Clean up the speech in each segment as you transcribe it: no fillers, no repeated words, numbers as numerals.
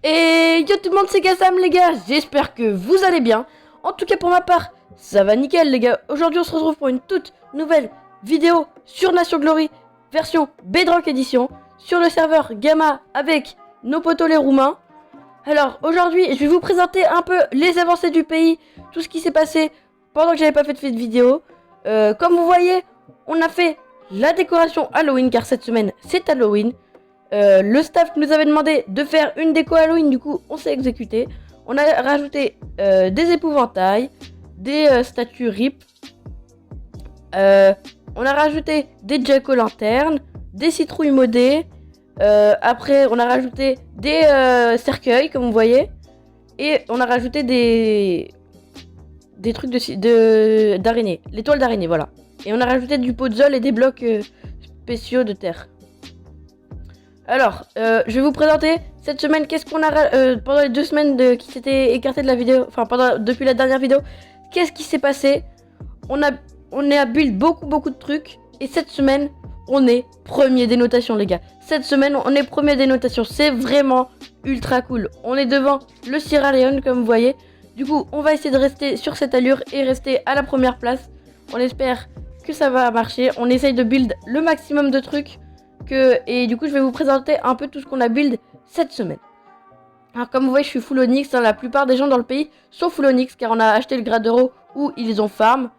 Et yo tout le monde, c'est Gassam les gars, j'espère que vous allez bien. En tout cas pour ma part, ça va nickel les gars. Aujourd'hui on se retrouve pour une toute nouvelle vidéo sur Nation Glory, version Bedrock Edition, sur le serveur Gamma avec nos potos les Roumains. Alors aujourd'hui je vais vous présenter un peu les avancées du pays, tout ce qui s'est passé pendant que j'avais pas fait de vidéo. Comme vous voyez, on a fait la décoration Halloween car cette semaine c'est Halloween. Le staff nous avait demandé de faire une déco Halloween, du coup on s'est exécuté. On a rajouté des épouvantails, des statues RIP. On a rajouté des jack-o'-lanternes, des citrouilles modées. Après on a rajouté des cercueils comme vous voyez. Et on a rajouté des trucs d'araignée, les toiles d'araignée, voilà. Et on a rajouté du puzzle et des blocs spéciaux de terre. Alors, je vais vous présenter cette semaine qu'est-ce qu'on a pendant les 2 semaines qui s'étaient écartées de la vidéo, enfin depuis la dernière vidéo, qu'est-ce qui s'est passé. On est à build beaucoup de trucs et cette semaine on est premier des notations les gars. Cette semaine on est premier des notations, c'est vraiment ultra cool. On est devant le Sierra Leone comme vous voyez. Du coup on va essayer de rester sur cette allure et rester à la première place. On espère que ça va marcher, on essaye de build le maximum de trucs. Et du coup je vais vous présenter un peu tout ce qu'on a build cette semaine. Alors comme vous voyez je suis full onyx, hein, la plupart des gens dans le pays sont full onyx car on a acheté le grade d'euro où ils ont farm.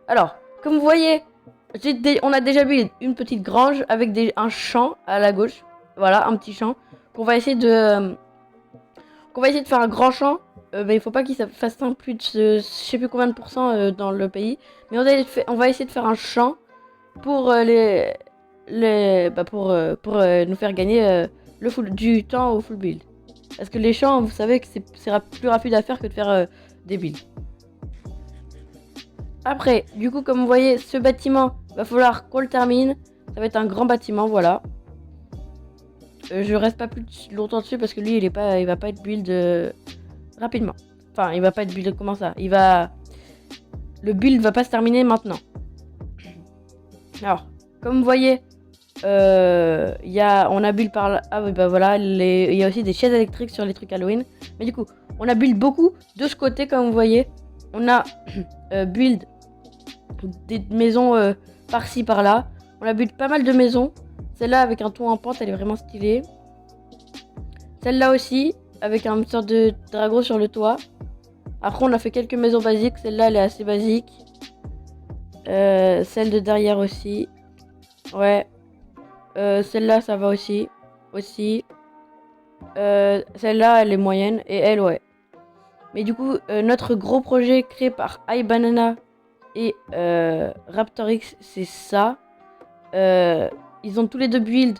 Alors comme vous voyez on a déjà build une petite grange avec un champ à la gauche. Voilà un petit champ qu'on va essayer de faire un grand champ. Mais il faut pas qu'il fasse un plus de je sais plus combien de pourcents dans le pays. Mais on va essayer de faire un champ pour nous faire gagner du temps au full build. Parce que les champs, vous savez que c'est plus rapide à faire que de faire des builds. Après, du coup, comme vous voyez, ce bâtiment, va falloir qu'on le termine. Ça va être un grand bâtiment, voilà. Je reste pas plus longtemps dessus parce que lui, il va pas être build rapidement. Enfin, il va pas être build, comment ça? Le build va pas se terminer maintenant. Alors, comme vous voyez, on a build par là. Ah oui, bah voilà, il y a aussi des chaises électriques sur les trucs Halloween. Mais du coup, on a build beaucoup de ce côté, comme vous voyez. On a build des maisons par-ci, par-là. On a build pas mal de maisons. Celle-là, avec un toit en pente, elle est vraiment stylée. Celle-là aussi, avec une sorte de dragon sur le toit. Après, on a fait quelques maisons basiques. Celle-là, elle est assez basique. Celle de derrière aussi. Ouais. Celle-là, ça va aussi. Celle-là, elle est moyenne. Et elle, ouais. Mais du coup, notre gros projet créé par iBanana et Raptorix, c'est ça. Ils ont tous les deux build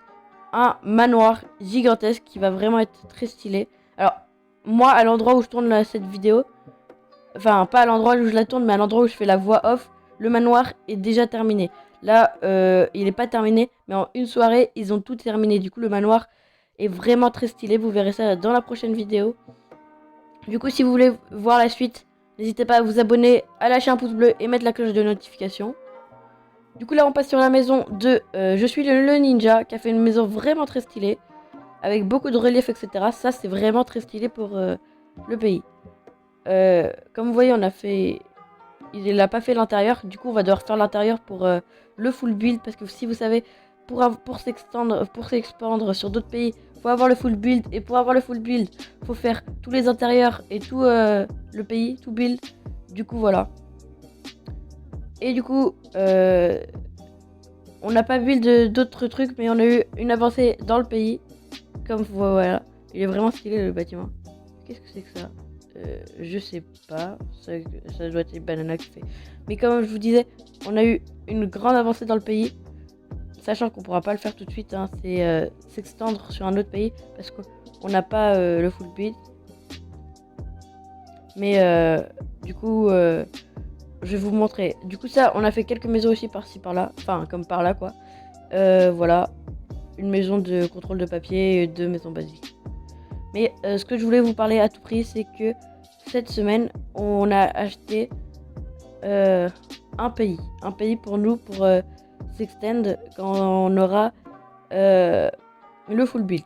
un manoir gigantesque qui va vraiment être très stylé. Alors, moi, à l'endroit où je tourne cette vidéo, enfin, pas à l'endroit où je la tourne, mais à l'endroit où je fais la voix off, le manoir est déjà terminé. Là, il n'est pas terminé, mais en une soirée, ils ont tout terminé. Du coup, le manoir est vraiment très stylé. Vous verrez ça dans la prochaine vidéo. Du coup, si vous voulez voir la suite, n'hésitez pas à vous abonner, à lâcher un pouce bleu et mettre la cloche de notification. Du coup, là, on passe sur la maison de Je suis le ninja, qui a fait une maison vraiment très stylée, avec beaucoup de relief, etc. Ça, c'est vraiment très stylé pour le pays. Comme vous voyez, il n'a pas fait l'intérieur. Du coup, on va devoir faire l'intérieur pour le full build. Parce que si vous savez, pour s'expandre sur d'autres pays, faut avoir le full build. Et pour avoir le full build, faut faire tous les intérieurs et tout le pays, tout build. Du coup, voilà. Et du coup, on n'a pas build d'autres trucs, mais on a eu une avancée dans le pays. Comme voilà. Il est vraiment stylé le bâtiment. Qu'est-ce que c'est que ça? Je sais pas, ça doit être Banana qui fait. Mais comme je vous disais, on a eu une grande avancée dans le pays. Sachant qu'on pourra pas le faire tout de suite, hein, c'est s'extendre sur un autre pays. Parce qu'on n'a pas le full build. Mais du coup, je vais vous montrer. Du coup ça, on a fait quelques maisons aussi par-ci par-là. Enfin, comme par là quoi. Voilà. Une maison de contrôle de papier et 2 maisons basiques. Mais ce que je voulais vous parler à tout prix, c'est que cette semaine, on a acheté un pays pour nous, pour s'extend quand on aura le full build.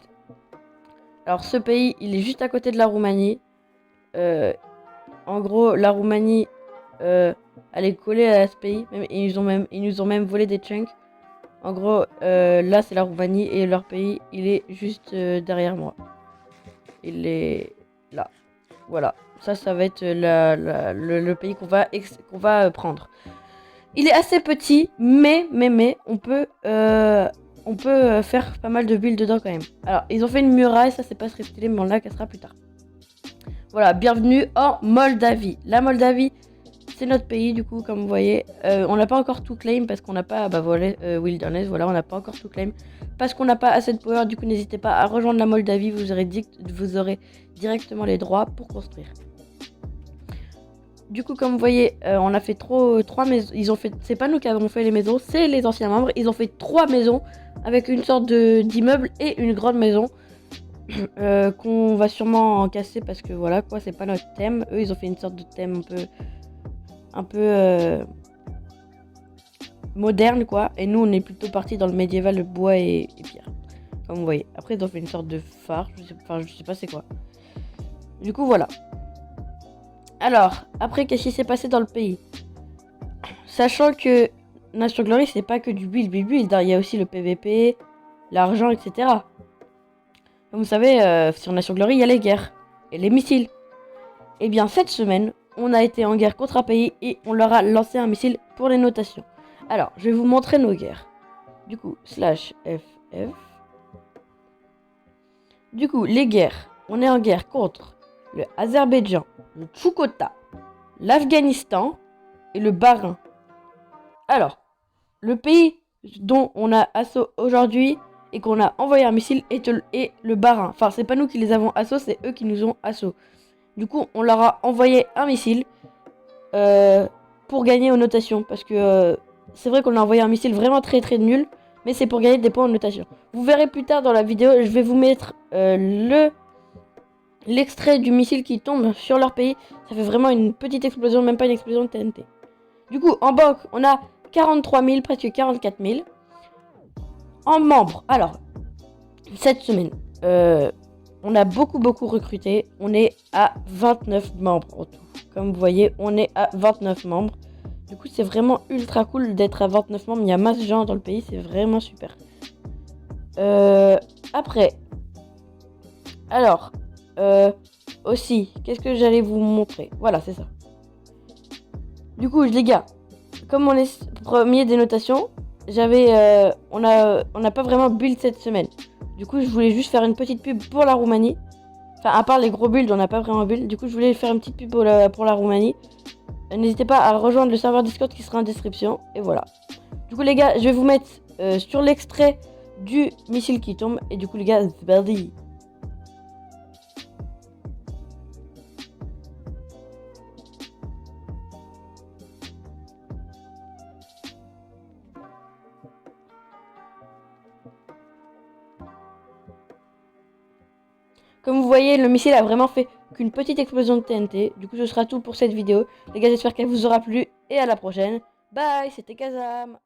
Alors ce pays, il est juste à côté de la Roumanie. En gros, la Roumanie, elle est collée à ce pays. Ils nous ont même volé des chunks. En gros, là c'est la Roumanie et leur pays, il est juste derrière moi. Il est là. Voilà. Ça va être le pays qu'on va prendre. Il est assez petit, mais on peut faire pas mal de builds dedans quand même. Alors, ils ont fait une muraille, ça c'est pas très stylé, mais on la cassera plus tard. Voilà, bienvenue en Moldavie. La Moldavie, c'est notre pays, du coup, comme vous voyez. On n'a pas encore tout claim parce qu'on n'a pas, Wilderness, voilà, on n'a pas encore tout claim. Parce qu'on n'a pas assez de power, du coup, n'hésitez pas à rejoindre la Moldavie, vous aurez directement les droits pour construire. Du coup, comme vous voyez, on a fait trois maisons. C'est pas nous qui avons fait les maisons, c'est les anciens membres. Ils ont fait 3 maisons avec une sorte d'immeuble et une grande maison. Qu'on va sûrement casser parce que voilà quoi, c'est pas notre thème. Eux ils ont fait une sorte de thème un peu moderne quoi, et nous on est plutôt parti dans le médiéval, le bois et pierre comme vous voyez. Après ils ont fait une sorte de phare, je sais pas c'est quoi. Du coup voilà. Alors après, qu'est-ce qui s'est passé dans le pays? Sachant que Nation Glory c'est pas que du build, il y a aussi le PVP, l'argent, etc. Comme vous savez, sur Nation Glory, il y a les guerres et les missiles. Et bien, cette semaine, on a été en guerre contre un pays et on leur a lancé un missile pour les notations. Alors, je vais vous montrer nos guerres. Du coup, /FF. Du coup, les guerres. On est en guerre contre le Azerbaïdjan, le Tchoukota, l'Afghanistan et le Bahreïn. Alors, le pays dont on a assaut aujourd'hui et qu'on a envoyé un missile est le Bahreïn. Enfin, c'est pas nous qui les avons assaut, c'est eux qui nous ont assaut. Du coup, on leur a envoyé un missile pour gagner aux notations. Parce que c'est vrai qu'on a envoyé un missile vraiment très nul, mais c'est pour gagner des points en notation. Vous verrez plus tard dans la vidéo, je vais vous mettre l'extrait du missile qui tombe sur leur pays. Ça fait vraiment une petite explosion, même pas une explosion de TNT. Du coup, en banque, on a 43 000, presque 44 000. En membres, alors, cette semaine, on a beaucoup recruté. On est à 29 membres en tout. Comme vous voyez, on est à 29 membres. Du coup, c'est vraiment ultra cool d'être à 29 membres. Il y a masse de gens dans le pays, c'est vraiment super. Après, alors, aussi, qu'est-ce que j'allais vous montrer? Voilà, c'est ça. Du coup, les gars, comme on est premier des notations, on n'a pas vraiment build cette semaine. Du coup, je voulais juste faire une petite pub pour la Roumanie. Enfin, à part les gros builds, on n'a pas vraiment build. Du coup, je voulais faire une petite pub pour la Roumanie. N'hésitez pas à rejoindre le serveur Discord qui sera en description. Et voilà. Du coup, les gars, je vais vous mettre sur l'extrait du missile qui tombe. Et du coup, les gars, c'est parti. Comme vous voyez, le missile a vraiment fait qu'une petite explosion de TNT. Du coup, ce sera tout pour cette vidéo. Les gars, j'espère qu'elle vous aura plu et à la prochaine. Bye, c'était Kazam.